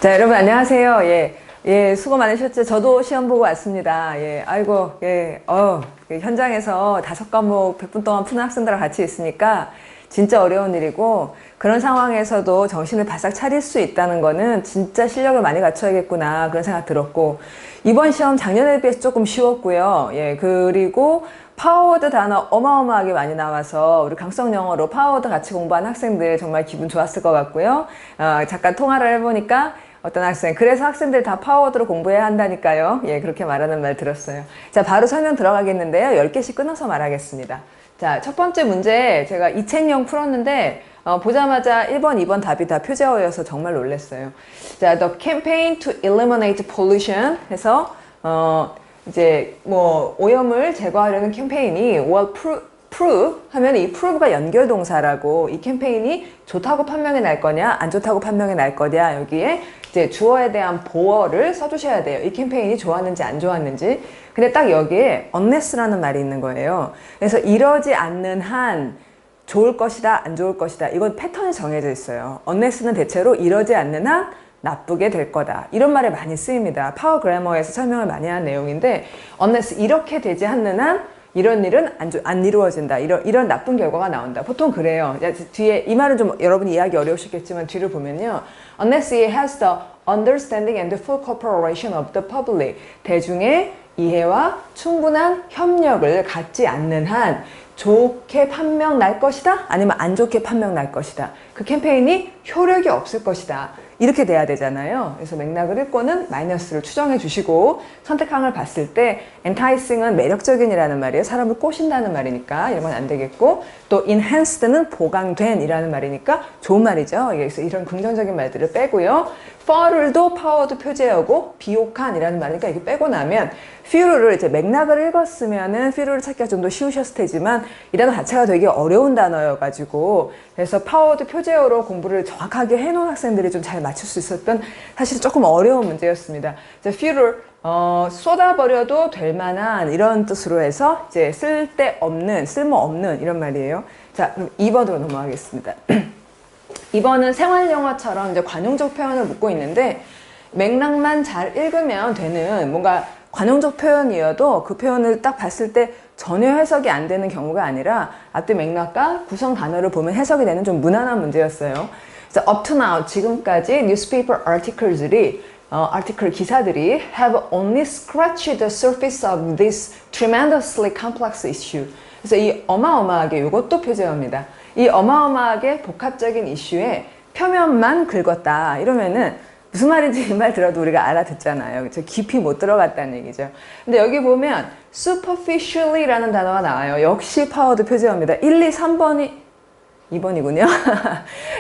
자, 여러분 안녕하세요. 수고 많으셨죠? 저도 시험 보고 왔습니다. 아이고, 현장에서 5과목 100분 동안 푸는 학생들과 같이 있으니까 진짜 어려운 일이고, 그런 상황에서도 정신을 바싹 차릴 수 있다는 거는 진짜 실력을 많이 갖춰야겠구나, 그런 생각 들었고, 이번 시험 작년에 비해서 조금 쉬웠고요. 그리고 파워워드 단어 어마어마하게 많이 나와서 우리 강성 영어로 파워워드 같이 공부한 학생들 정말 기분 좋았을 것 같고요. 잠깐 통화를 해보니까 어떤 학생, 그래서 학생들 다 파워워드로 공부해야 한다니까요. 그렇게 말하는 말 들었어요. 자, 바로 설명 들어가겠는데요. 10개씩 끊어서 말하겠습니다. 자, 첫 번째 문제 제가 이 책용 풀었는데 보자마자 1번, 2번 답이 다 표제어여서 정말 놀랐어요. 자, The campaign to eliminate pollution 해서 이제 뭐 오염을 제거하려는 캠페인이 will prove 하면 이 prove가 연결동사라고, 이 캠페인이 좋다고 판명이 날 거냐 안 좋다고 판명이 날 거냐, 여기에 이제 주어에 대한 보어를 써주셔야 돼요. 이 캠페인이 좋았는지 안 좋았는지. 근데 딱 여기에 unless라는 말이 있는 거예요. 그래서 이러지 않는 한 좋을 것이다 안 좋을 것이다, 이건 패턴이 정해져 있어요. unless는 대체로 이러지 않는 한 나쁘게 될 거다, 이런 말에 많이 쓰입니다. 파워 그래머에서 설명을 많이 한 내용인데, unless 이렇게 되지 않는 한 이런 일은 안 이루어진다, 이런 나쁜 결과가 나온다, 보통 그래요. 뒤에 이 말은 좀 여러분 이해하기 어려우시겠지만 뒤를 보면요, unless it has the understanding and the full cooperation of the public, 대중의 이해와 충분한 협력을 갖지 않는 한 좋게 판명 날 것이다 아니면 안 좋게 판명 날 것이다, 그 캠페인이 효력이 없을 것이다, 이렇게 돼야 되잖아요. 그래서 맥락을 읽고는 마이너스를 추정해 주시고, 선택항을 봤을 때 enticing은 매력적인이라는 말이에요. 사람을 꼬신다는 말이니까 이런 건 안 되겠고, 또 enhanced는 보강된 이라는 말이니까 좋은 말이죠. 그래서 이런 긍정적인 말들을 빼고요. for를도 파워도 표제어고 비옥한 이라는 말이니까 이게 빼고 나면, fuel을 이제 맥락을 읽었으면은 fuel을 찾기가 좀 더 쉬우셨을 테지만 이 단어 자체가 되게 어려운 단어여가지고, 그래서 파워도 표제어로 공부를 정확하게 해놓은 학생들이 좀 잘 맞출 수 있었던, 사실 조금 어려운 문제였습니다. 이제 fuel을 쏟아버려도 될 만한 이런 뜻으로 해서 이제 쓸모없는 이런 말이에요. 자, 그럼 2번으로 넘어가겠습니다. 2번은 생활영어처럼 이제 관용적 표현을 묻고 있는데, 맥락만 잘 읽으면 되는, 뭔가 관용적 표현이어도 그 표현을 딱 봤을 때 전혀 해석이 안 되는 경우가 아니라 앞뒤 맥락과 구성 단어를 보면 해석이 되는 좀 무난한 문제였어요. 그래서 up to now, 지금까지 newspaper articles들이 아티클 기사들이 have only scratched the surface of this tremendously complex issue. 그래서 이 어마어마하게, 이것도 표제어입니다. 이 어마어마하게 복합적인 이슈의 표면만 긁었다, 이러면은 무슨 말인지 이 말 들어도 우리가 알아듣잖아요. 그렇죠? 깊이 못 들어갔다는 얘기죠. 근데 여기 보면 superficially 라는 단어가 나와요. 역시 파워드 표제어입니다. 1, 2, 3번이 2번이군요.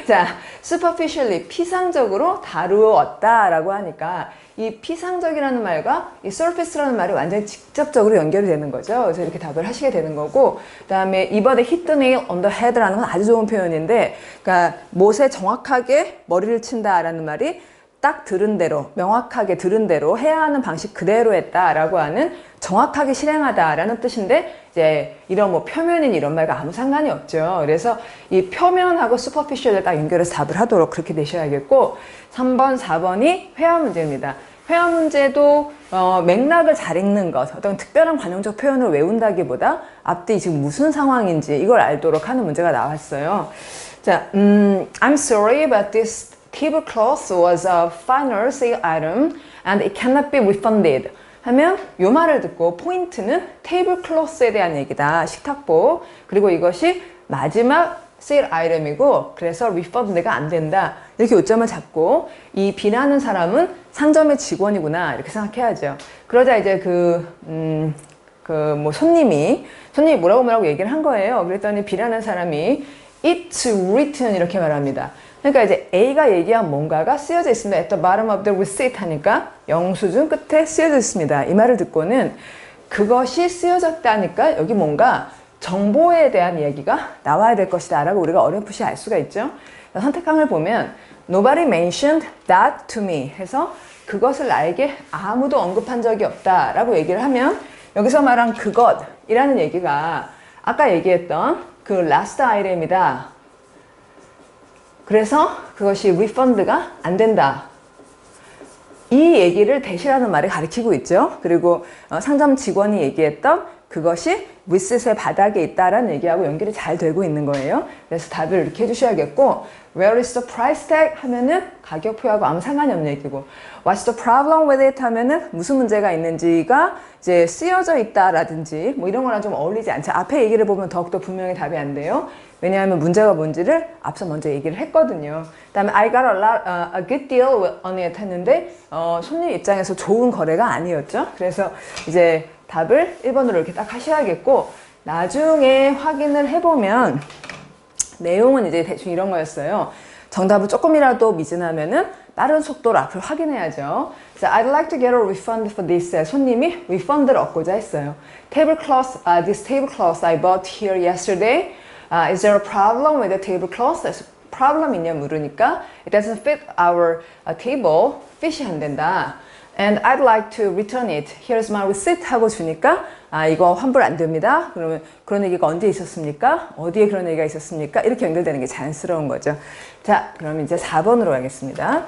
자, superficially, 피상적으로 다루었다라고 하니까 이 피상적이라는 말과 이 surface라는 말이 완전히 직접적으로 연결이 되는 거죠. 그래서 이렇게 답을 하시게 되는 거고, 그 다음에 2번에 hit the nail on the head라는 건 아주 좋은 표현인데, 그러니까 못에 정확하게 머리를 친다라는 말이 딱 들은 대로, 명확하게 들은 대로 해야 하는 방식 그대로 했다라고 하는, 정확하게 실행하다라는 뜻인데, 이제 이런 뭐 표면인 이런 말과 아무 상관이 없죠. 그래서 이 표면하고 superficial을 딱 연결해서 답을 하도록 그렇게 되셔야겠고, 3번, 4번이 회화 문제입니다. 회화 문제도 맥락을 잘 읽는 것, 어떤 특별한 관용적 표현을 외운다기보다 앞뒤 지금 무슨 상황인지 이걸 알도록 하는 문제가 나왔어요. 자, I'm sorry but this tablecloth was a final sale item and it cannot be refunded 하면, 요 말을 듣고 포인트는 테이블클로스에 대한 얘기다, 식탁보, 그리고 이것이 마지막 세일 아이템이고 그래서 리펀드가 안 된다, 이렇게 요점을 잡고, 이 B라는 사람은 상점의 직원이구나, 이렇게 생각해야죠. 그러자 이제 손님이 뭐라고 얘기를 한 거예요. 그랬더니 B라는 사람이 it's written 이렇게 말합니다. 그러니까 이제 A가 얘기한 뭔가가 쓰여져 있습니다. At the bottom of the receipt 하니까 영수증 끝에 쓰여져 있습니다. 이 말을 듣고는 그것이 쓰여졌다니까 여기 뭔가 정보에 대한 얘기가 나와야 될 것이다 라고 우리가 어렴풋이 알 수가 있죠. 선택항을 보면 Nobody mentioned that to me 해서 그것을 나에게 아무도 언급한 적이 없다 라고 얘기를 하면, 여기서 말한 그것이라는 얘기가 아까 얘기했던 그 last item이다, 그래서 그것이 리펀드가 안 된다 이 얘기를 대시라는 말이 가리키고 있죠. 그리고 상점 직원이 얘기했던 그것이 윗셋의 바닥에 있다라는 얘기하고 연결이 잘 되고 있는 거예요. 그래서 답을 이렇게 해주셔야겠고, Where is the price tag? 하면은 가격표하고 아무 상관이 없는 얘기고, What's the problem with it? 하면은 무슨 문제가 있는지가 이제 쓰여져 있다라든지 뭐 이런 거랑 좀 어울리지 않죠. 앞에 얘기를 보면 더욱더 분명히 답이 안 돼요. 왜냐하면 문제가 뭔지를 앞서 먼저 얘기를 했거든요. 그 다음에 I got a good deal on it 했는데 손님 입장에서 좋은 거래가 아니었죠. 그래서 이제 답을 1번으로 이렇게 딱 하셔야겠고, 나중에 확인을 해보면 내용은 이제 대충 이런 거였어요. 정답을 조금이라도 미진하면은 빠른 속도로 앞을 확인해야죠. 그래서 I'd like to get a refund for this. 손님이 refund를 얻고자 했어요. Tablecloth, this tablecloth I bought here yesterday. Is there a problem with the tablecloth? problem 있냐 물으니까 it doesn't fit our table. fit이 안 된다. And I'd like to return it. Here's my receipt 하고 주니까 이거 환불 안 됩니다. 그러면 그런 얘기가 언제 있었습니까? 어디에 그런 얘기가 있었습니까? 이렇게 연결되는 게 자연스러운 거죠. 자, 그럼 이제 4번으로 가겠습니다.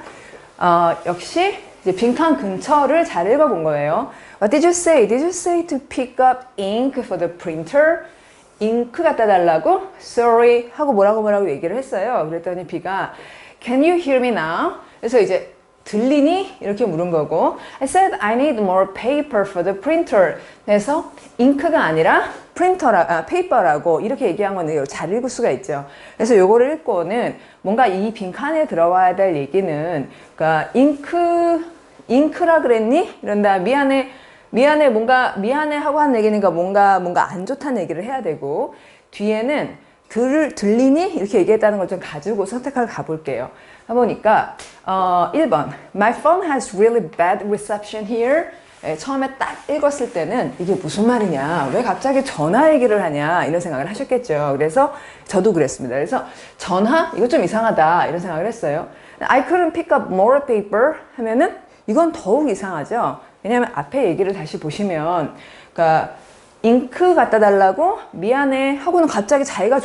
역시 이제 빈칸 근처를 잘 읽어본 거예요. What did you say? Did you say to pick up ink for the printer? 잉크 갖다 달라고? Sorry 하고 뭐라고 얘기를 했어요. 그랬더니 B가 Can you hear me now? 그래서 이제 들리니? 이렇게 물은 거고, I said I need more paper for the printer. 그래서 잉크가 아니라 페이퍼라고 이렇게 얘기한 건데 잘 읽을 수가 있죠. 그래서 요거를 읽고는 뭔가 이 빈칸에 들어와야 될 얘기는, 그러니까 잉크라 그랬니? 이런다. 미안해 뭔가 미안해 하고 한 얘기니까 뭔가 안 좋다는 얘기를 해야 되고, 뒤에는 들리니? 이렇게 얘기했다는 걸 좀 가지고 선택을 가볼게요. 해보니까 1번 My phone has really bad reception here. 처음에 딱 읽었을 때는 이게 무슨 말이냐, 왜 갑자기 전화 얘기를 하냐 이런 생각을 하셨겠죠. 그래서 저도 그랬습니다. 그래서 전화? 이거 좀 이상하다 이런 생각을 했어요. I couldn't pick up more paper 하면은 이건 더욱 이상하죠. 왜냐하면 앞에 얘기를 다시 보시면, 그러니까 잉크 갖다 달라고 미안해 하고는 갑자기 자기가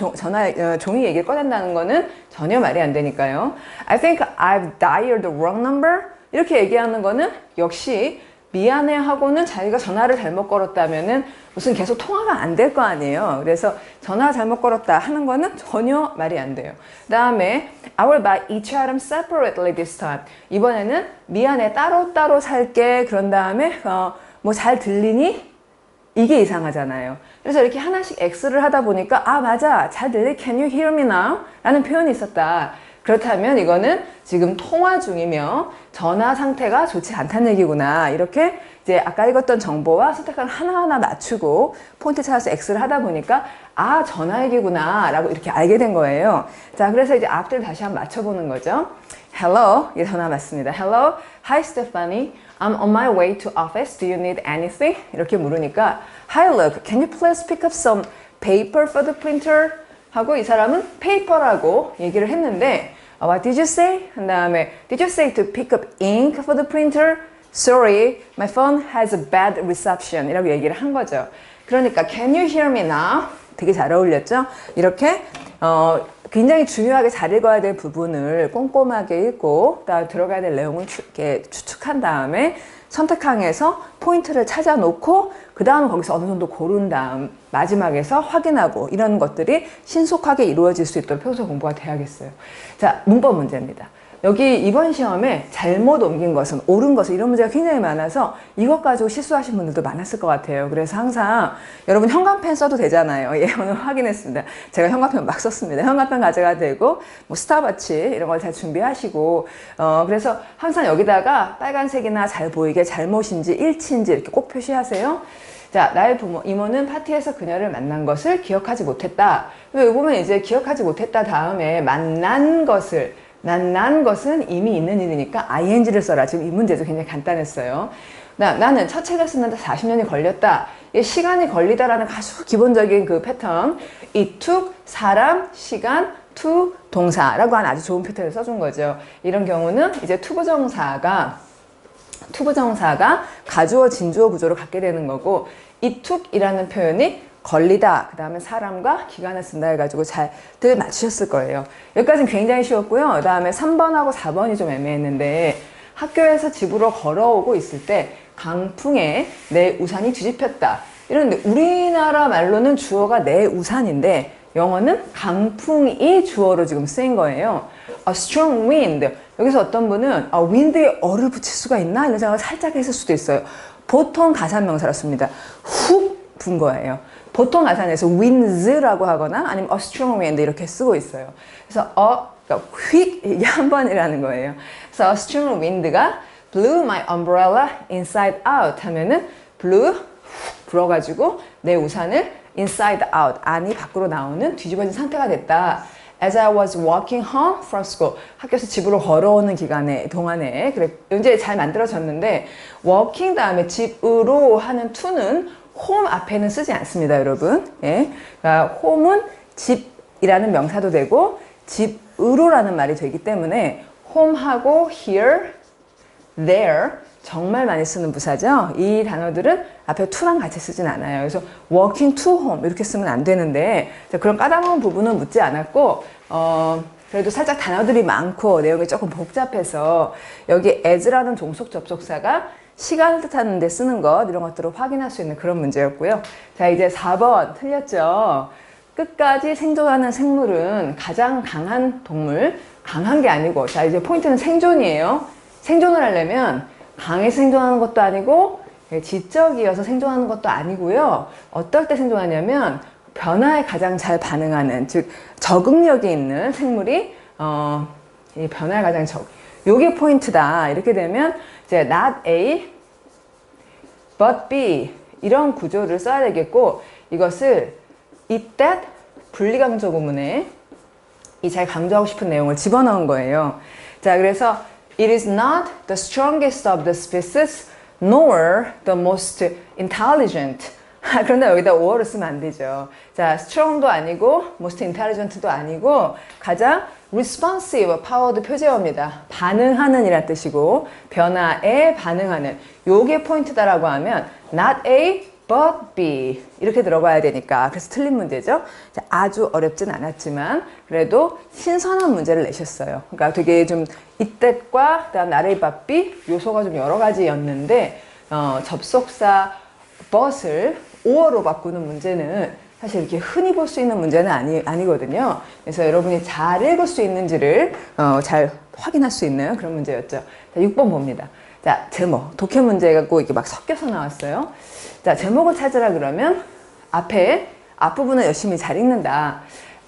종이 얘기를 꺼낸다는 거는 전혀 말이 안 되니까요. I think I've dialed the wrong number. 이렇게 얘기하는 거는 역시 미안해 하고는 자기가 전화를 잘못 걸었다면은 무슨 계속 통화가 안 될 거 아니에요. 그래서 전화 잘못 걸었다 하는 거는 전혀 말이 안 돼요. 그 다음에 I will buy each item separately this time. 이번에는 미안해 따로따로 살게. 그런 다음에 뭐 잘 들리니? 이게 이상하잖아요. 그래서 이렇게 하나씩 X를 하다 보니까 맞아, 잘 들리? Can you hear me now? 라는 표현이 있었다. 그렇다면 이거는 지금 통화 중이며 전화 상태가 좋지 않다는 얘기구나. 이렇게 이제 아까 읽었던 정보와 선택을 하나하나 맞추고 포인트 찾아서 X를 하다 보니까 전화 얘기구나 라고 이렇게 알게 된 거예요. 자, 그래서 이제 앞들 다시 한번 맞춰보는 거죠. Hello, 이게 전화 맞습니다. Hello, hi Stephanie. I'm on my way to office. Do you need anything? 이렇게 물으니까 Hi, look, can you please pick up some paper for the printer? 하고 이 사람은 paper라고 얘기를 했는데 What did you say? 한 다음에 Did you say to pick up ink for the printer? Sorry, my phone has a bad reception. 이라고 얘기를 한 거죠. 그러니까 Can you hear me now? 되게 잘 어울렸죠? 이렇게 굉장히 중요하게 잘 읽어야 될 부분을 꼼꼼하게 읽고 들어가야 될 내용을 이렇게 추측한 다음에 선택항에서 포인트를 찾아 놓고 그 다음에 거기서 어느 정도 고른 다음 마지막에서 확인하고 이런 것들이 신속하게 이루어질 수 있도록 평소 공부가 돼야겠어요. 자, 문법 문제입니다. 여기 이번 시험에 잘못 옮긴 것은, 옳은 것은, 이런 문제가 굉장히 많아서 이것 가지고 실수하신 분들도 많았을 것 같아요. 그래서 항상 여러분 현관펜 써도 되잖아요. 예, 오늘 확인했습니다. 제가 현관펜 막 썼습니다. 현관펜 가져가도 되고 뭐 스타바치 이런 걸 잘 준비하시고 그래서 항상 여기다가 빨간색이나 잘 보이게 잘못인지 일치인지 이렇게 꼭 표시하세요. 자, 나의 부모, 이모는 파티에서 그녀를 만난 것을 기억하지 못했다. 여기 보면 이제 기억하지 못했다 다음에 만난 것은 이미 있는 일이니까 ing를 써라. 지금 이 문제도 굉장히 간단했어요. 나는 첫 책을 쓰는데 40년이 걸렸다. 시간이 걸리다라는 아주 기본적인 그 패턴. It took 사람, 시간, to 동사라고 하는 아주 좋은 패턴을 써준 거죠. 이런 경우는 이제 투부정사가 가주어, 진주어 구조를 갖게 되는 거고, it took 이라는 표현이 걸리다, 그 다음에 사람과 기간을 쓴다 해가지고 잘들 맞추셨을 거예요. 여기까지는 굉장히 쉬웠고요. 그 다음에 3번하고 4번이 좀 애매했는데, 학교에서 집으로 걸어오고 있을 때 강풍에 내 우산이 뒤집혔다. 이런데 우리나라 말로는 주어가 내 우산인데 영어는 강풍이 주어로 지금 쓰인 거예요. A strong wind. 여기서 어떤 분은 wind에 어를 붙일 수가 있나? 이런 생각을 살짝 했을 수도 있어요. 보통 가산명사로 씁니다. 훅 분 거예요. 보통 가산에서 winds라고 하거나 아니면 a strong wind 이렇게 쓰고 있어요. 그래서 그러니까 휙 이게 한 번이라는 거예요. 그래서 a strong wind가 blew my umbrella inside out 하면은 blew 불어가지고 내 우산을 inside out 안이 밖으로 나오는 뒤집어진 상태가 됐다. As I was walking home from school 학교에서 집으로 걸어오는 동안에 그래 이제 잘 만들어졌는데 walking 다음에 집으로 하는 to는 home 앞에는 쓰지 않습니다, 여러분. 예. 그러니까 home은 집이라는 명사도 되고 집으로라는 말이 되기 때문에 home하고 here, there 정말 많이 쓰는 부사죠. 이 단어들은 앞에 to랑 같이 쓰진 않아요. 그래서 walking to home 이렇게 쓰면 안 되는데 그런 까다로운 부분은 묻지 않았고 그래도 살짝 단어들이 많고 내용이 조금 복잡해서 여기 as라는 종속 접속사가 시간을 뜻하는 데 쓰는 것 이런 것들을 확인할 수 있는 그런 문제였고요. 자, 이제 4번 틀렸죠. 끝까지 생존하는 생물은 가장 강한 동물, 강한 게 아니고 자 이제 포인트는 생존이에요. 생존을 하려면 강해서 생존하는 것도 아니고 지적이어서 생존하는 것도 아니고요. 어떨 때 생존하냐면 변화에 가장 잘 반응하는 즉 적응력이 있는 생물이 이 변화에 가장 요게 포인트다. 이렇게 되면 이제 not A but B 이런 구조를 써야 되겠고 이것을 it that 분리강조 구문에 이 잘 강조하고 싶은 내용을 집어넣은 거예요. 자, 그래서 it is not the strongest of the species nor the most intelligent. 그런데 여기다 or를 쓰면 안 되죠. 자, strong도 아니고 most intelligent도 아니고 가장 responsive, powered 표제어입니다. 반응하는 이란 뜻이고 변화에 반응하는 요게 포인트다라고 하면 not A but B 이렇게 들어가야 되니까 그래서 틀린 문제죠. 자, 아주 어렵진 않았지만 그래도 신선한 문제를 내셨어요. 그러니까 되게 좀 이때과 그다음 not A but B 요소가 좀 여러 가지였는데 접속사 but을 or로 바꾸는 문제는 사실 이렇게 흔히 볼 수 있는 문제는 아니거든요. 그래서 여러분이 잘 읽을 수 있는지를 잘 확인할 수 있는 그런 문제였죠. 자, 6번 봅니다. 자, 제목. 독해 문제가 이렇게 막 섞여서 나왔어요. 자, 제목을 찾으라 그러면 앞부분은 열심히 잘 읽는다.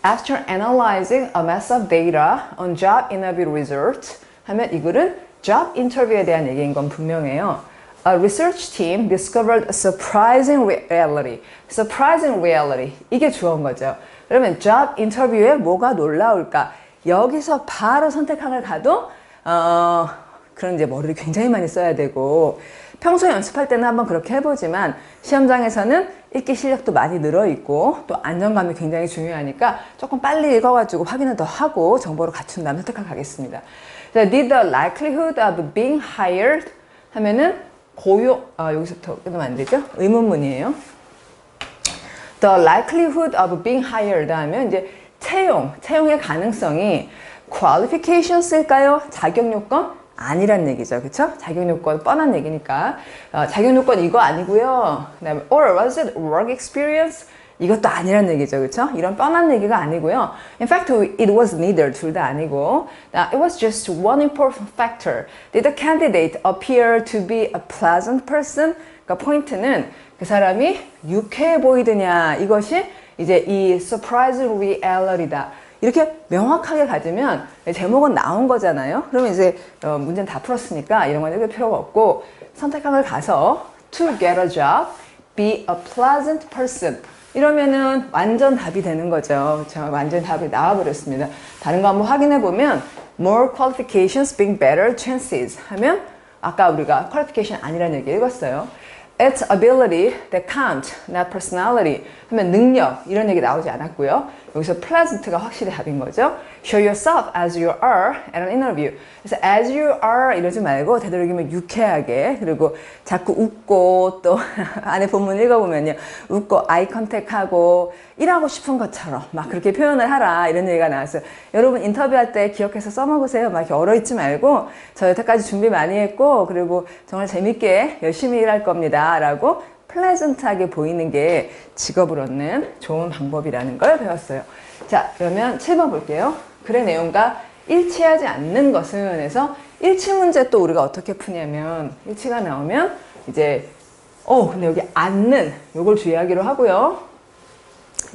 After analyzing a mass of data on job interview results 하면 이 글은 job 인터뷰에 대한 얘기인 건 분명해요. A research team discovered a surprising reality. Surprising reality. 이게 주어인 거죠. 그러면 job 인터뷰에 뭐가 놀라울까? 여기서 바로 선택항을 가도 그런 이제 머리를 굉장히 많이 써야 되고 평소에 연습할 때는 한번 그렇게 해보지만 시험장에서는 읽기 실력도 많이 늘어있고 또 안정감이 굉장히 중요하니까 조금 빨리 읽어가지고 확인을 더 하고 정보를 갖춘 다음에 선택항 가겠습니다. 자, did the likelihood of being hired 하면은 여기서부터 끊으면 안 되죠? 의문문이에요. The likelihood of being hired 하면 이제 채용의 가능성이 qualifications일까요? 자격 요건? 아니란 얘기죠. 그쵸? 자격 요건 뻔한 얘기니까. 자격 요건 이거 아니고요. 그다음에 or was it work experience? 이것도 아니란 얘기죠. 그쵸? 이런 뻔한 얘기가 아니고요. In fact, it was neither. 둘 다 아니고. It was just one important factor. Did the candidate appear to be a pleasant person? 그러니까 포인트는 그 사람이 유쾌해 보이느냐. 이것이 이제 이 surprising reality다. 이렇게 명확하게 가지면 제목은 나온 거잖아요. 그러면 이제 문제는 다 풀었으니까 이런 건 읽을 필요가 없고 선택항을 가서 to get a job, be a pleasant person. 이러면은 완전 답이 되는 거죠. 완전 답이 나와버렸습니다. 다른 거 한번 확인해 보면 more qualifications being better chances 하면 아까 우리가 qualification 아니라는 얘기 읽었어요. It's ability that count, not personality 하면 능력 이런 얘기 나오지 않았고요. 여기서 pleasant가 확실히 답인 거죠. Show yourself as you are at an interview. 그래서 as you are 이러지 말고 되도록이면 유쾌하게, 그리고 자꾸 웃고, 또 안에 본문 읽어보면요, 웃고 아이 컨택하고 일하고 싶은 것처럼 막 그렇게 표현을 하라, 이런 얘기가 나왔어요. 여러분 인터뷰할 때 기억해서 써먹으세요. 막 이렇게 얼어있지 말고, 저 여태까지 준비 많이 했고 그리고 정말 재밌게 열심히 일할 겁니다 라고 플레전트하게 보이는 게 직업을 얻는 좋은 방법이라는 걸 배웠어요. 자, 그러면 7번 볼게요. 글의 내용과 일치하지 않는 것은 해서 일치 문제 또 우리가 어떻게 푸냐면, 일치가 나오면 이제 근데 여기 않는 요걸 주의하기로 하고요.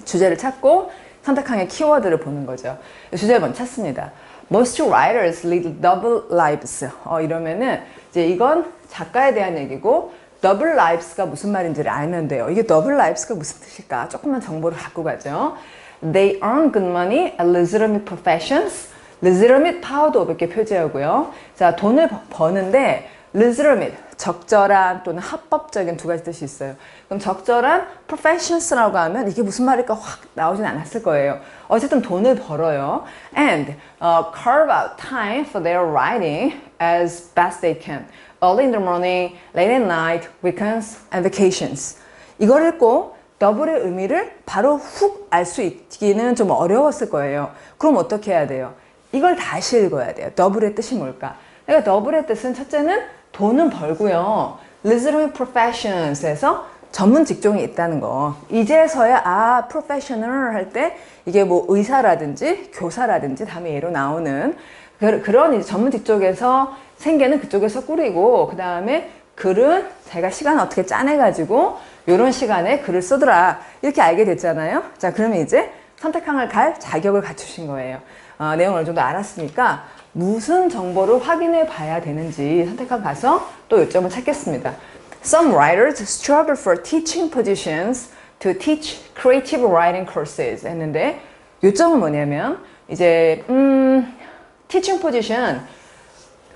주제를 찾고 선택항의 키워드를 보는 거죠. 주제를 먼저 찾습니다. Most writers lead double lives. 이러면은 이제 이건 작가에 대한 얘기고, 더블 lives가 무슨 말인지를 알면 돼요. 이게 더블 lives가 무슨 뜻일까? 조금만 정보를 갖고 가죠. They earn good money at legitimate professions. legitimate 파워도 500개 표제하고요. 자, 돈을 버는데 legitimate, 적절한 또는 합법적인 두 가지 뜻이 있어요. 그럼 적절한 professions라고 하면 이게 무슨 말일까 확 나오진 않았을 거예요. 어쨌든 돈을 벌어요. And carve out time for their writing as best they can. Early in the morning, late at night, weekends, and vacations. 이걸 읽고 더블의 의미를 바로 훅 알 수 있기는 좀 어려웠을 거예요. 그럼 어떻게 해야 돼요? 이걸 다시 읽어야 돼요. 더블의 뜻이 뭘까? 그러니까 더블의 뜻은 첫째는 돈은 벌고요. legitimate professions에서 전문 직종이 있다는 거. 이제서야 professional 할 때 이게 뭐 의사라든지 교사라든지 다음에 예로 나오는 그런 이제 전문 직종에서 생계는 그쪽에서 꾸리고, 그 다음에 글은 자기가 시간을 어떻게 짜내가지고 요런 시간에 글을 쓰더라, 이렇게 알게 됐잖아요. 자, 그러면 이제 선택항을 갈 자격을 갖추신 거예요. 내용을 어느 정도 알았으니까 무슨 정보를 확인해 봐야 되는지 선택항 가서 또 요점을 찾겠습니다. Some writers struggle for teaching positions to teach creative writing courses 했는데, 요점은 뭐냐면 이제 teaching position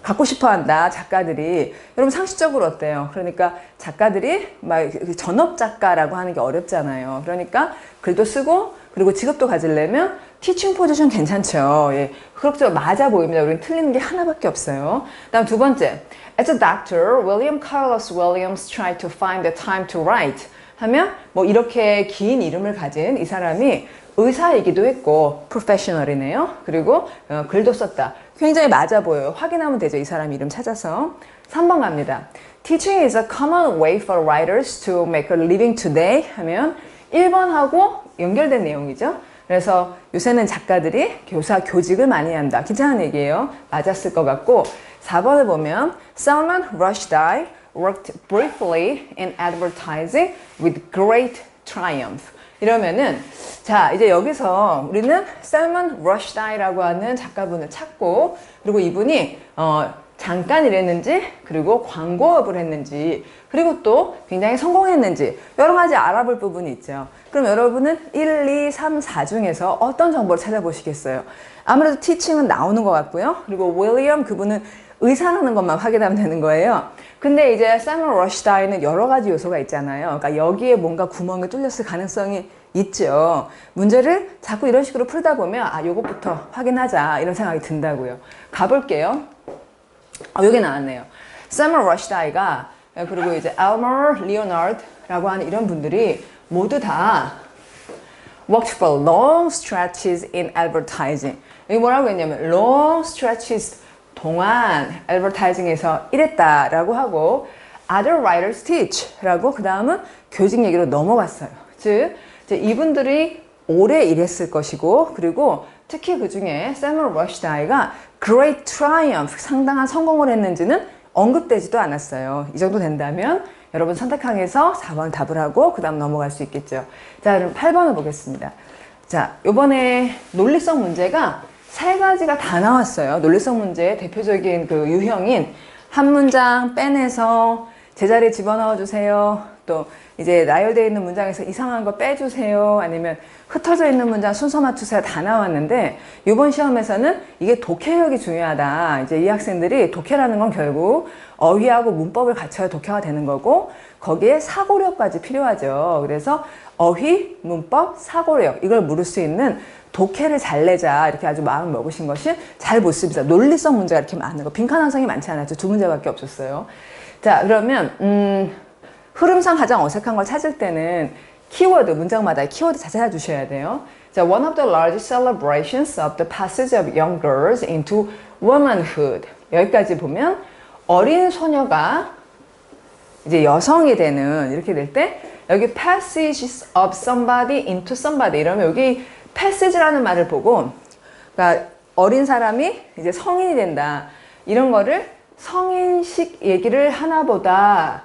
갖고 싶어 한다, 작가들이. 여러분 상식적으로 어때요? 그러니까 작가들이 막 전업 작가라고 하는 게 어렵잖아요. 그러니까 글도 쓰고 그리고 직업도 가지려면 티칭 포지션 괜찮죠. 예, 그렇죠. 맞아 보입니다. 우리는 틀리는 게 하나밖에 없어요. 다음 두 번째, as a doctor, William Carlos Williams tried to find the time to write 하면 뭐 이렇게 긴 이름을 가진 이 사람이 의사이기도 했고 프로페셔널이네요. 그리고 글도 썼다. 굉장히 맞아 보여요. 확인하면 되죠. 이 사람 이름 찾아서. 3번 갑니다. Teaching is a common way for writers to make a living today 하면 1번하고 연결된 내용이죠. 그래서 요새는 작가들이 교사, 교직을 많이 한다. 괜찮은 얘기예요. 맞았을 것 같고, 4번을 보면 Salman Rushdie worked briefly in advertising with great triumph. 이러면은 자, 이제 여기서 우리는 Salman Rushdie라고 하는 작가분을 찾고, 그리고 이분이 잠깐 일했는지, 그리고 광고업을 했는지, 그리고 또 굉장히 성공했는지 여러 가지 알아볼 부분이 있죠. 그럼 여러분은 1, 2, 3, 4 중에서 어떤 정보를 찾아보시겠어요? 아무래도 티칭은 나오는 것 같고요. 그리고 윌리엄 그분은 의사라는 것만 확인하면 되는 거예요. 근데 이제 사이먼 러시다이는 여러 가지 요소가 있잖아요. 그러니까 여기에 뭔가 구멍이 뚫렸을 가능성이 있죠. 문제를 자꾸 이런 식으로 풀다 보면 요것부터 확인하자 이런 생각이 든다고요. 가볼게요. 여기 나왔네요. 사이먼 러시다이가, 그리고 이제 엘머 리오나르드라고 하는 이런 분들이 모두 다 worked for long stretches in advertising. 여기 뭐라고 했냐면 long stretches 동안 advertising에서 일했다라고 하고, other writers teach라고 그 다음은 교직 얘기로 넘어갔어요. 즉 이분들이 오래 일했을 것이고, 그리고 특히 그 중에 사이먼 러시다이가 great triumph 상당한 성공을 했는지는 언급되지도 않았어요. 이 정도 된다면 여러분 선택항에서 4번 답을 하고 그 다음 넘어갈 수 있겠죠. 자, 그럼 8번을 보겠습니다. 자, 요번에 논리성 문제가 3가지가 다 나왔어요. 논리성 문제의 대표적인 그 유형인 한 문장 빼내서 제자리에 집어넣어 주세요. 또 이제 나열되어 있는 문장에서 이상한 거 빼주세요. 아니면 흩어져 있는 문장 순서 맞추세요. 다 나왔는데 이번 시험에서는 이게 독해력이 중요하다. 이제 이 학생들이 독해라는 건 결국 어휘하고 문법을 갖춰야 독해가 되는 거고 거기에 사고력까지 필요하죠. 그래서 어휘, 문법, 사고력 이걸 물을 수 있는 독해를 잘 내자 이렇게 아주 마음 먹으신 것이 잘 못습니다. 논리성 문제가 이렇게 많은 거. 빈칸 항상이 많지 않았죠. 2문제밖에 없었어요. 자, 그러면 흐름상 가장 어색한 걸 찾을 때는 키워드, 문장마다 키워드 잘 찾아주셔야 돼요. 자, one of the largest celebrations of the passage of young girls into womanhood. 여기까지 보면 어린 소녀가 이제 여성이 되는 이렇게 될 때 여기 passage of somebody into somebody 이러면 여기 passage라는 말을 보고 그러니까 어린 사람이 이제 성인이 된다. 이런 거를 성인식 얘기를 하나 보다.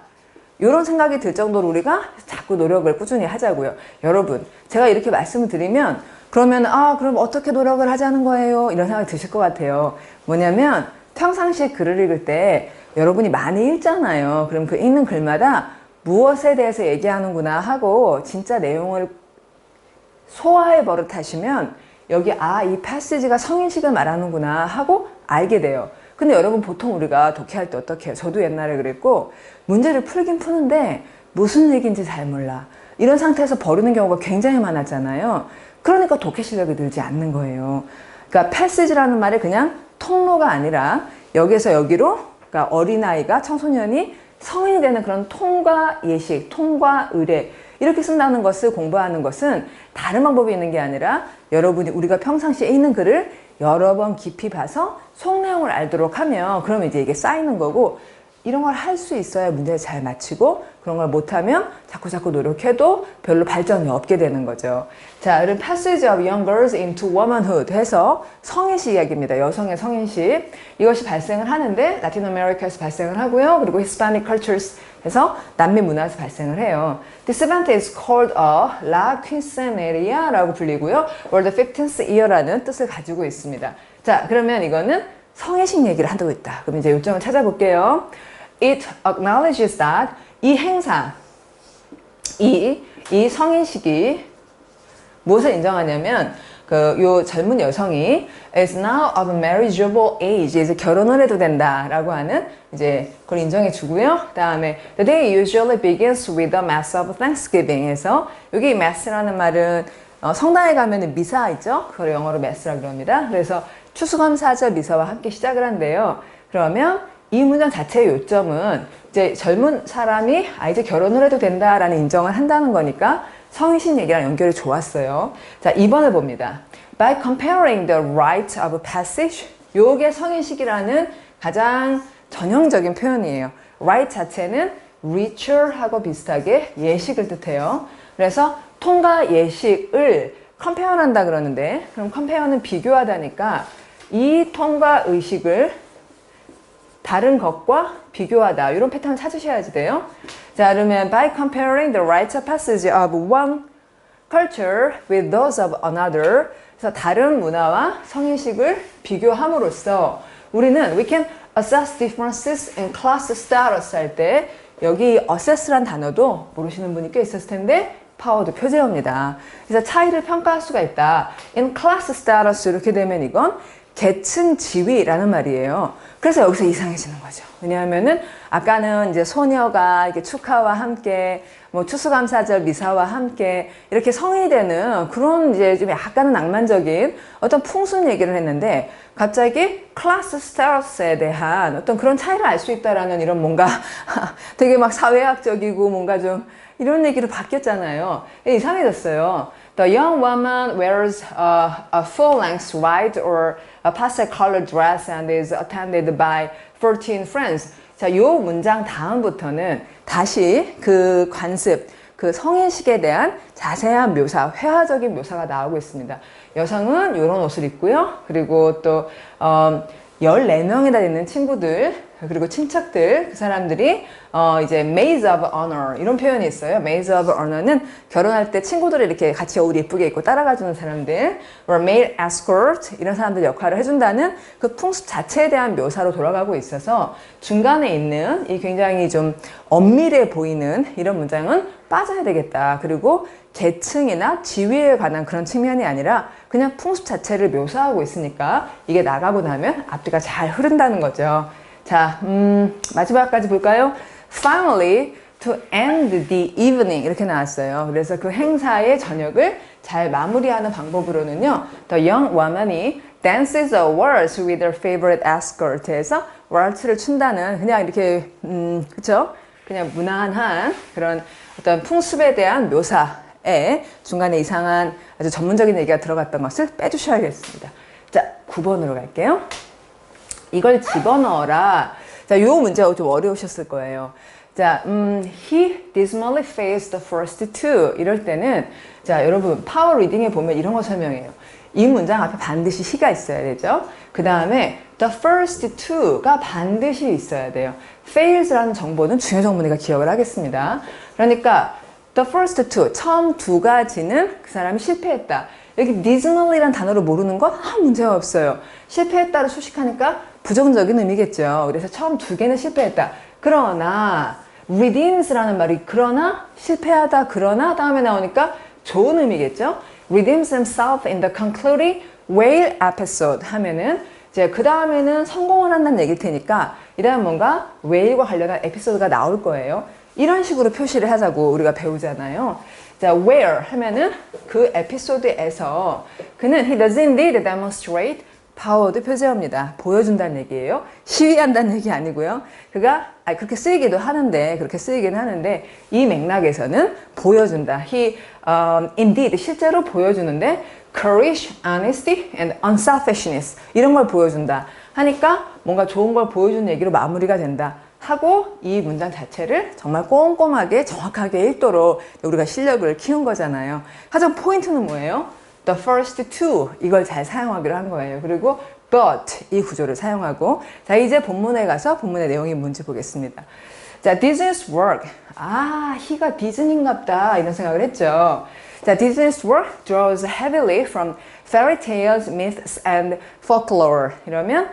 이런 생각이 들 정도로 우리가 자꾸 노력을 꾸준히 하자고요. 여러분, 제가 이렇게 말씀을 드리면 그러면 그럼 어떻게 노력을 하자는 거예요? 이런 생각이 드실 것 같아요. 뭐냐면 평상시에 글을 읽을 때 여러분이 많이 읽잖아요. 그럼 그 읽는 글마다 무엇에 대해서 얘기하는구나 하고 진짜 내용을 소화해 버릇하시면 여기 이 패시지가 성인식을 말하는구나 하고 알게 돼요. 근데 여러분 보통 우리가 독해할 때 어떻게 해요? 저도 옛날에 그랬고 문제를 풀긴 푸는데 무슨 얘기인지 잘 몰라. 이런 상태에서 버리는 경우가 굉장히 많았잖아요. 그러니까 독해 실력이 늘지 않는 거예요. 그러니까 패시지라는 말이 그냥 통로가 아니라 여기서 여기로 그러니까 어린아이가 청소년이 성인이 되는 그런 통과 예식, 통과 의례 이렇게 쓴다는 것을 공부하는 것은 다른 방법이 있는 게 아니라 여러분이 우리가 평상시에 읽는 글을 여러 번 깊이 봐서 속 내용을 알도록 하면 그러면 이제 이게 쌓이는 거고 이런 걸 할 수 있어야 문제를 잘 맞히고 그런 걸 못하면 자꾸 노력해도 별로 발전이 없게 되는 거죠. 자, 그럼 Passage of Young Girls into Womanhood 해서 성인식 이야기입니다. 여성의 성인식. 이것이 발생을 하는데 라틴 아메리카에서 발생을 하고요. 그리고 Hispanic cultures 해서 남미 문화에서 발생을 해요. This event is called a La Quinceañera라고 불리고요. Or the 15th year라는 뜻을 가지고 있습니다. 자, 그러면 이거는 성인식 얘기를 한다고 있다. 그럼 이제 요점을 찾아볼게요. It acknowledges that 이 행사, 이 성인식이 무엇을 인정하냐면 요 젊은 여성이 is now of marriageable age 이제 결혼을 해도 된다라고 하는 이제 그걸 인정해 주고요. 그다음에 the day usually begins with the mass of Thanksgiving 해서 여기 mass라는 말은 성당에 가면은 미사 있죠? 그걸 영어로 mass라고 그럽니다. 그래서 추수감사절 미사와 함께 시작을 한대요. 그러면 이 문장 자체의 요점은 이제 젊은 사람이 이제 결혼을 해도 된다라는 인정을 한다는 거니까 성인식 얘기랑 연결이 좋았어요. 자, 2번을 봅니다. By comparing the rite of passage, 요게 성인식이라는 가장 전형적인 표현이에요. rite 자체는 ritual하고 비슷하게 예식을 뜻해요. 그래서 통과 예식을 compare한다 그러는데 그럼 compare는 비교하다니까 이 통과 의식을 다른 것과 비교하다 이런 패턴을 찾으셔야지 돼요. 자, 그러면 by comparing the rite of passage of one culture with those of another 그래서 다른 문화와 성인식을 비교함으로써 우리는 we can assess differences in class status 할 때 여기 assess란 단어도 모르시는 분이 꽤 있었을 텐데 파워도 표제어입니다. 그래서 차이를 평가할 수가 있다. in class status 이렇게 되면 이건 계층 지위라는 말이에요. 그래서 여기서 이상해지는 거죠. 왜냐하면은 아까는 이제 소녀가 이렇게 축하와 함께 뭐 추수감사절 미사와 함께 이렇게 성인이 되는 그런 이제 좀 약간은 낭만적인 어떤 풍습 얘기를 했는데 갑자기 클래스 스타터스에 대한 어떤 그런 차이를 알 수 있다라는 이런 뭔가 되게 막 사회학적이고 뭔가 좀 이런 얘기로 바뀌었잖아요. 이상해졌어요. The young woman wears a full-length white or a pastel-colored dress and is attended by 14 friends. 자, 요 문장 다음부터는 다시 그 관습, 그 성인식에 대한 자세한 묘사, 회화적인 묘사가 나오고 있습니다. 여성은 이런 옷을 입고요. 그리고 또 14명이나 되는 친구들, 그리고 친척들, 그 사람들이 이제 maids of honor 이런 표현이 있어요. maids of honor는 결혼할 때 친구들이 이렇게 같이 옷 예쁘게 입고 따라가주는 사람들, or maid escort 이런 사람들 역할을 해준다는 그 풍습 자체에 대한 묘사로 돌아가고 있어서 중간에 있는 이 굉장히 좀 엄밀해 보이는 이런 문장은 빠져야 되겠다. 그리고 계층이나 지위에 관한 그런 측면이 아니라 그냥 풍습 자체를 묘사하고 있으니까 이게 나가고 나면 앞뒤가 잘 흐른다는 거죠. 자, 마지막까지 볼까요? Finally, to end the evening 이렇게 나왔어요. 그래서 그 행사의 저녁을 잘 마무리하는 방법으로는요. The young woman이 dances a waltz with her favorite escort 해서 waltz를 춘다는 그냥 이렇게 그쵸? 그냥 무난한 그런 어떤 풍습에 대한 묘사에 중간에 이상한 아주 전문적인 얘기가 들어갔던 것을 빼주셔야겠습니다. 자, 9번으로 갈게요. 이걸 집어넣어라. 자, 요 문제가 좀 어려우셨을 거예요. 자, he dismally faced the first two. 이럴 때는, 자, 여러분, 파워 리딩에 보면 이런 거 설명해요. 이 문장 앞에 반드시 he가 있어야 되죠. 그 다음에 the first two가 반드시 있어야 돼요. fails라는 정보는 중요 정보니까 기억을 하겠습니다. 그러니까 the first two, 처음 두 가지는 그 사람이 실패했다. 여기 dismally라는 단어를 모르는 건 문제가 없어요. 실패했다를 수식하니까 부정적인 의미겠죠. 그래서 처음 두 개는 실패했다. 그러나 redeems라는 말이 그러나 실패하다 그러나 다음에 나오니까 좋은 의미겠죠. redeems himself in the concluding whale episode 하면은 이제 그 다음에는 성공을 한다는 얘기일 테니까 이 다음 뭔가 whale과 관련한 에피소드가 나올 거예요. 이런 식으로 표시를 하자고 우리가 배우잖아요. 자, where 하면은 그 에피소드에서 그는 he does indeed demonstrate 파워도 표제어입니다. 보여준다는 얘기예요. 시위한다는 얘기 아니고요. 그가 그렇게 쓰이기도 하는데 그렇게 쓰이기는 하는데 이 맥락에서는 보여준다. He indeed 실제로 보여주는데 courage, honesty, and unselfishness 이런 걸 보여준다. 하니까 뭔가 좋은 걸 보여주는 얘기로 마무리가 된다. 하고 이 문장 자체를 정말 꼼꼼하게 정확하게 읽도록 우리가 실력을 키운 거잖아요. 가장 포인트는 뭐예요? The first two 이걸 잘 사용하기로 한 거예요. 그리고 but 이 구조를 사용하고 자 이제 본문에 가서 본문의 내용이 뭔지 보겠습니다. 자, Disney's work he가 디즈니인갑다 이런 생각을 했죠. 자, Disney's work draws heavily from fairy tales, myths, and folklore 이러면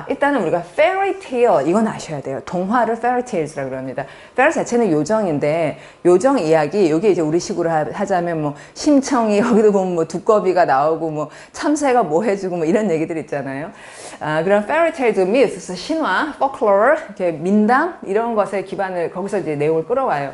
일단은 우리가 fairy tale 이건 아셔야 돼요. 동화를 fairy tales라고 합니다. fairy 자체는 요정인데 요정 이야기 이게 이제 우리식으로 하자면 뭐 심청이 여기도 보면 뭐 두꺼비가 나오고 뭐 참새가 뭐 해주고 뭐 이런 얘기들 있잖아요. 그런 fairy tales, myths, 신화, folklore 이렇게 민담 이런 것에 기반을 거기서 이제 내용을 끌어와요.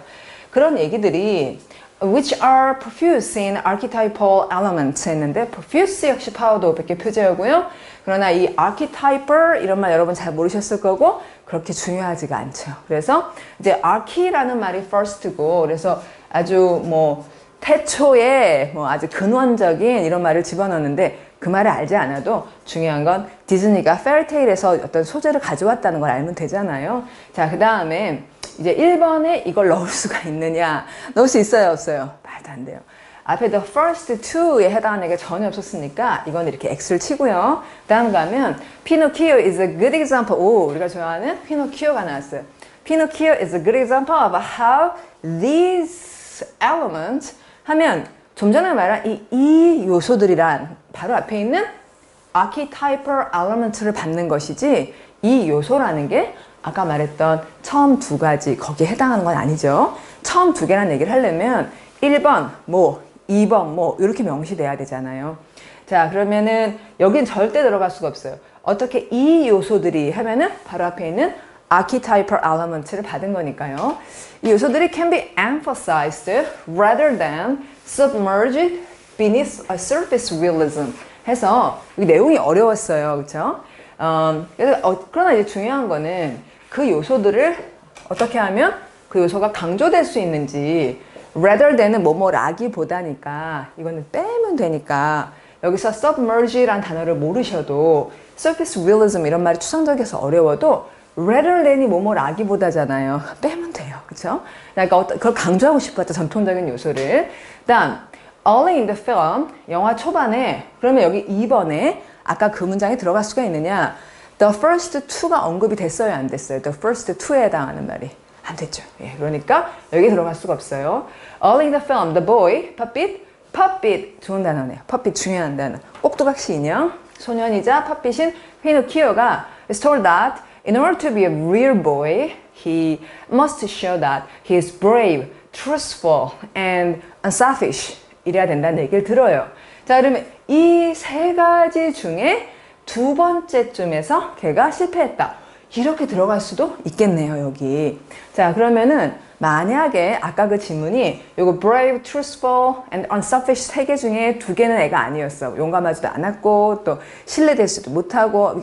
그런 얘기들이 which are profuse in archetypal elements 했는데 profuse 역시 파워도 100개 표제어고요. 그러나 이 archetypal 이런 말 여러분 잘 모르셨을 거고 그렇게 중요하지가 않죠. 그래서 이제 arche라는 말이 first고 그래서 아주 뭐 태초에 뭐 아주 근원적인 이런 말을 집어넣는데 그 말을 알지 않아도 중요한 건 디즈니가 페어테일에서 어떤 소재를 가져왔다는 걸 알면 되잖아요. 자, 그 다음에 이제 1번에 이걸 넣을 수가 있느냐? 넣을 수 있어요, 없어요? 말도 안 돼요. 앞에 the first two에 해당하는 얘기가 전혀 없었으니까 이건 이렇게 X를 치고요. 다음 가면 Pinocchio is a good example. 오, 우리가 좋아하는 피노키오가 나왔어요. Pinocchio is a good example of how these elements 하면 좀 전에 말한 이 요소들이란 바로 앞에 있는 archetypal element를 받는 것이지 이 요소라는 게 아까 말했던 처음 두 가지 거기에 해당하는 건 아니죠. 처음 두 개라는 얘기를 하려면 1번 뭐 2번 뭐 이렇게 명시돼야 되잖아요. 자, 그러면은 여긴 절대 들어갈 수가 없어요. 어떻게 이 요소들이 하면은 바로 앞에 있는 archetypal element를 받은 거니까요. 이 요소들이 can be emphasized rather than submerged beneath a surface realism 해서 이 내용이 어려웠어요. 그렇죠? 그러나 이제 중요한 거는 그 요소들을 어떻게 하면 그 요소가 강조될 수 있는지 rather than은 뭐뭐라기보다니까 이거는 빼면 되니까 여기서 submerge란 단어를 모르셔도 surface realism 이런 말이 추상적이어서 어려워도 rather than이 뭐뭐라기보다잖아요. 빼면 돼요. 그렇죠? 그러니까 그걸 강조하고 싶었죠. 전통적인 요소를. 다음 early in the film 영화 초반에 그러면 여기 2번에 아까 그 문장이 들어갈 수가 있느냐? the first to가 언급이 됐어요, 안 됐어요? the first to에 해당하는 말이 안 됐죠. 예, 그러니까 여기 들어갈 수가 없어요. Early in the film, the boy, puppet 좋은 단어네요. puppet 중요한 단어. 꼭두각시 인형, 소년이자 팝빗인 피노키오가 is told that in order to be a real boy, he must show that he is brave, truthful, and unselfish. 이래야 된다는 얘기를 들어요. 자, 그러면 이 세 가지 중에 두 번째쯤에서 걔가 실패했다. 이렇게 들어갈 수도 있겠네요, 여기. 자, 그러면은 만약에 아까 그 지문이 요거 brave, truthful, and unselfish 세 개 중에 두 개는 애가 아니었어. 용감하지도 않았고 또 신뢰되지도 못하고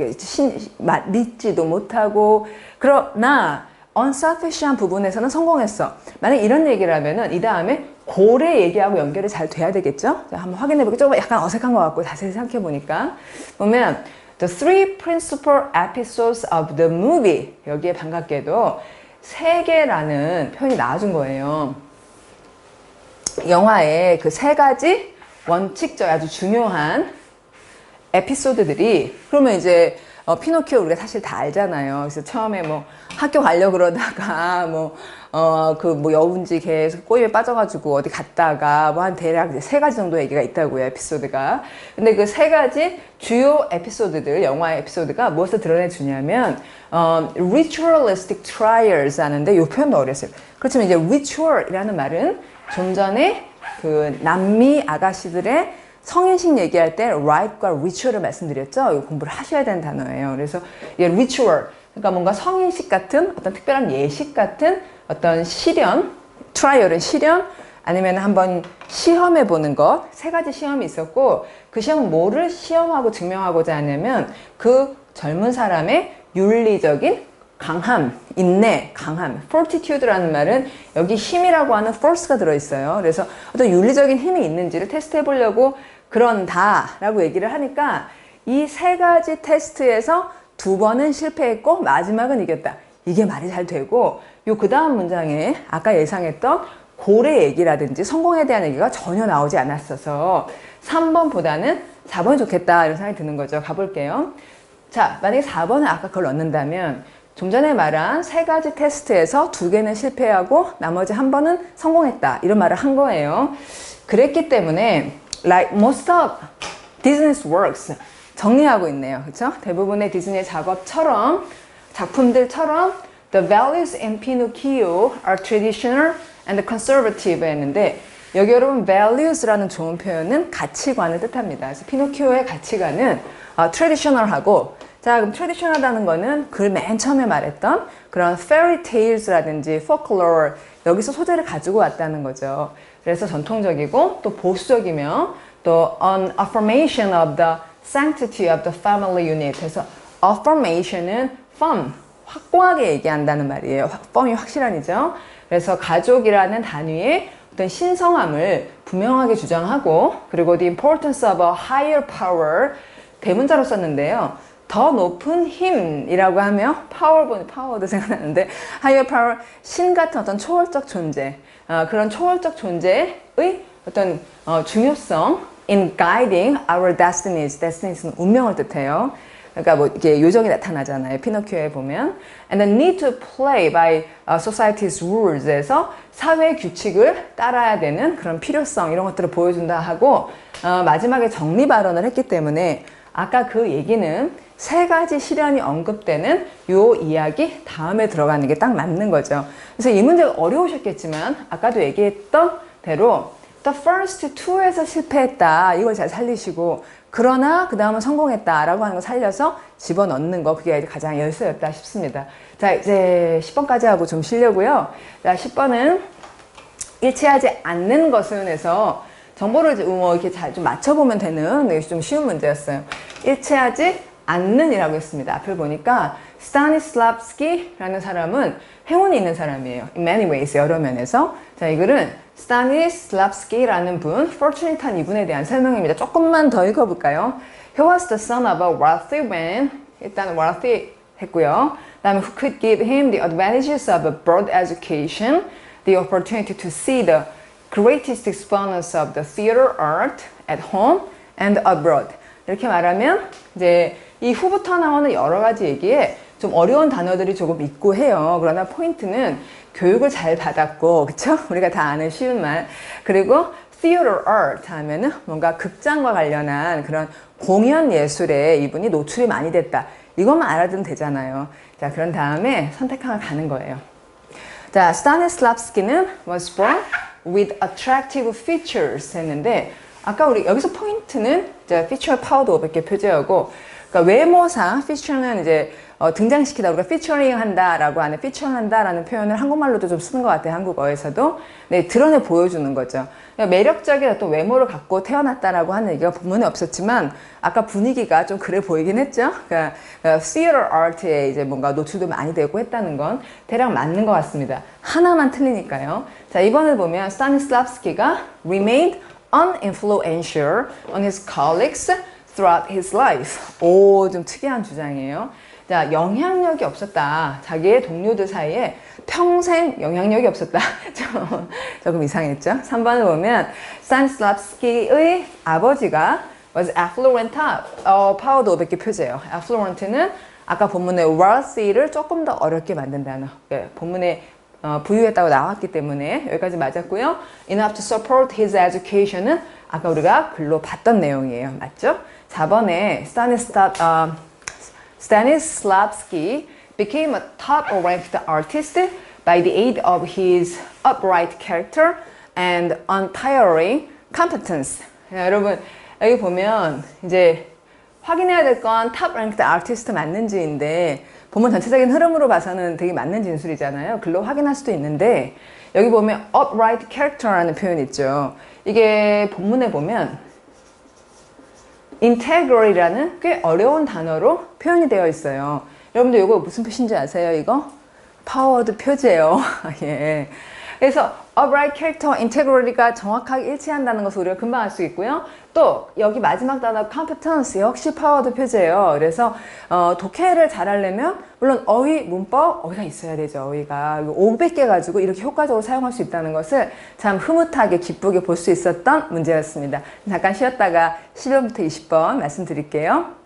믿지도 못하고 그러나 unselfish한 부분에서는 성공했어. 만약 이런 얘기를 하면은 이 다음에 고래 얘기하고 연결이 잘 돼야 되겠죠? 자, 한번 확인해 볼게요. 조금 약간 어색한 것 같고 자세히 생각해 보니까 보면 The three principal episodes of the movie 여기에 반갑게도 세 개라는 표현이 나와준 거예요. 영화의 그 세 가지 원칙적 아주 중요한 에피소드들이 그러면 이제 피노키오 우리가 사실 다 알잖아요. 그래서 처음에 뭐 학교 가려고 그러다가 뭐 여운지 계속 꼬임에 빠져가지고 어디 갔다가 뭐 한 대략 이제 세 가지 정도 얘기가 있다고요, 에피소드가. 근데 그 세 가지 주요 에피소드들, 영화의 에피소드가 무엇을 드러내주냐면 ritualistic trials 하는데 이 표현도 어렸어요. 그렇지만 이제 ritual이라는 말은 좀 전에 그 남미 아가씨들의 성인식 얘기할 때 rite과 ritual을 말씀드렸죠. 이거 공부를 하셔야 되는 단어예요. 그래서 이게 ritual, 그러니까 뭔가 성인식 같은 어떤 특별한 예식 같은 어떤 실현, 트라이얼은 실현, 아니면 한번 시험해 보는 것, 세 가지 시험이 있었고 그 시험은 뭐를 시험하고 증명하고자 하냐면 그 젊은 사람의 윤리적인 강함, 인내, 강함, fortitude라는 말은 여기 힘이라고 하는 force가 들어있어요. 그래서 어떤 윤리적인 힘이 있는지를 테스트해 보려고 그런다라고 얘기를 하니까 이 세 가지 테스트에서 두 번은 실패했고 마지막은 이겼다. 이게 말이 잘 되고 요 그 다음 문장에 아까 예상했던 고래 얘기라든지 성공에 대한 얘기가 전혀 나오지 않았어서 3번보다는 4번이 좋겠다 이런 생각이 드는 거죠. 가볼게요. 자, 만약에 4번을 아까 그걸 넣는다면 좀 전에 말한 세 가지 테스트에서 두 개는 실패하고 나머지 한 번은 성공했다 이런 말을 한 거예요. 그랬기 때문에 like most of Disney's works 정리하고 있네요. 그렇죠? 대부분의 디즈니의 작품들처럼 the values in Pinocchio are traditional and conservative 했는데 여기 여러분 values라는 좋은 표현은 가치관을 뜻합니다. 그래서 피노키오의 가치관은 traditional하고 자, 그럼 tradition하다는 거는 글 맨 처음에 말했던 그런 fairy tales라든지 folklore 여기서 소재를 가지고 왔다는 거죠. 그래서 전통적이고 또 보수적이며 또 an affirmation of the sanctity of the family unit. 그래서 affirmation은 firm, 확고하게 얘기한다는 말이에요. firm이 확실한이죠. 그래서 가족이라는 단위의 어떤 신성함을 분명하게 주장하고 그리고 the importance of a higher power 대문자로 썼는데요. 더 높은 힘이라고 하며 파워도 생각나는데 higher power, 신 같은 어떤 초월적 존재 그런 초월적 존재의 어떤 중요성 in guiding our destinies. destinies는 운명을 뜻해요. 그러니까 뭐 이게 요정이 나타나잖아요. 피노키오에 보면 and the need to play by society's rules에서 사회 규칙을 따라야 되는 그런 필요성 이런 것들을 보여준다 하고 마지막에 정리 발언을 했기 때문에 아까 그 얘기는 세 가지 실현이 언급되는 요 이야기 다음에 들어가는 게 딱 맞는 거죠. 그래서 이 문제가 어려우셨겠지만 아까도 얘기했던 대로 the first two에서 실패했다. 이걸 잘 살리시고 그러나 그 다음은 성공했다라고 하는 거 살려서 집어넣는 거 그게 가장 열쇠였다 싶습니다. 자, 이제 10번까지 하고 좀 쉬려고요. 자, 10번은 일치하지 않는 것은 해서 정보를 뭐 이렇게 잘 좀 맞춰보면 되는 좀 쉬운 문제였어요. 일치하지 않는 이라고 했습니다. 앞을 보니까 스타니슬랍스키라는 사람은 행운이 있는 사람이에요. In many ways, 여러 면에서. 자, 이 글은 스타니슬랍스키라는 분, fortunate한 이분에 대한 설명입니다. 조금만 더 읽어볼까요? He was the son of a wealthy man. 일단 wealthy 했고요. 다음에 who could give him the advantages of a broad education, the opportunity to see the greatest exponents of the theater art at home and abroad. 이렇게 말하면 이제 이 후부터 나오는 여러 가지 얘기에 좀 어려운 단어들이 조금 있고 해요. 그러나 포인트는 교육을 잘 받았고, 그쵸? 우리가 다 아는 쉬운 말. 그리고 theater art 하면은 뭔가 극장과 관련한 그런 공연 예술에 이분이 노출이 많이 됐다. 이것만 알아두면 되잖아요. 자, 그런 다음에 선택하면 가는 거예요. 자, 스타니슬랍스키는 was born with attractive features 했는데, 아까 우리 여기서 포인트는 이제 feature 파워도 500개 표제하고, 그러니까 외모상 feature는 이제 등장시키다, 우리가 featuring 한다라고 하는 featuring 한다라는 표현을 한국말로도 좀 쓰는 것 같아요. 한국어에서도. 네, 드러내 보여주는 거죠. 그러니까 매력적인 어떤 외모를 갖고 태어났다라고 하는 얘기가 본문에 없었지만 아까 분위기가 좀 그래 보이긴 했죠. 그러니까 theater art에 이제 뭔가 노출도 많이 되고 했다는 건 대략 맞는 것 같습니다. 하나만 틀리니까요. 자, 이번에 보면 스타니슬랍스키가 remained uninfluential on his colleagues throughout his life. 오, 좀 특이한 주장이에요. 자, 영향력이 없었다. 자기의 동료들 사이에 평생 영향력이 없었다. 조금 이상했죠? 3번을 보면 스타니슬랍스키의 아버지가 was affluent. 파워도 500개 표제예요. affluent는 아까 본문에 wealthy를 조금 더 어렵게 만든 단어. 네, 본문에 부유했다고 나왔기 때문에 여기까지 맞았고요. enough to support his education은 아까 우리가 글로 봤던 내용이에요. 맞죠? 4번에 Stanislavski became a top-ranked artist by the aid of his upright character and untiring competence. 자, 여러분 여기 보면 이제 확인해야 될 건 top-ranked artist 맞는지인데 본문 전체적인 흐름으로 봐서는 되게 맞는 진술이잖아요. 글로 확인할 수도 있는데 여기 보면 upright character라는 표현 있죠. 이게 본문에 보면 integral이라는 꽤 어려운 단어로 표현이 되어 있어요. 여러분들 이거 무슨 표시인지 아세요? 이거? 파워드 표제예요. 예. 그래서 upright character, integral이가 정확하게 일치한다는 것을 우리가 금방 알 수 있고요. 또 여기 마지막 단어 competence 역시 파워드 표제예요. 그래서 독해를 잘하려면 물론 어휘, 문법, 어휘가 있어야 되죠. 어휘가 500개 가지고 이렇게 효과적으로 사용할 수 있다는 것을 참 흐뭇하게 기쁘게 볼 수 있었던 문제였습니다. 잠깐 쉬었다가 11번부터 20번 말씀드릴게요.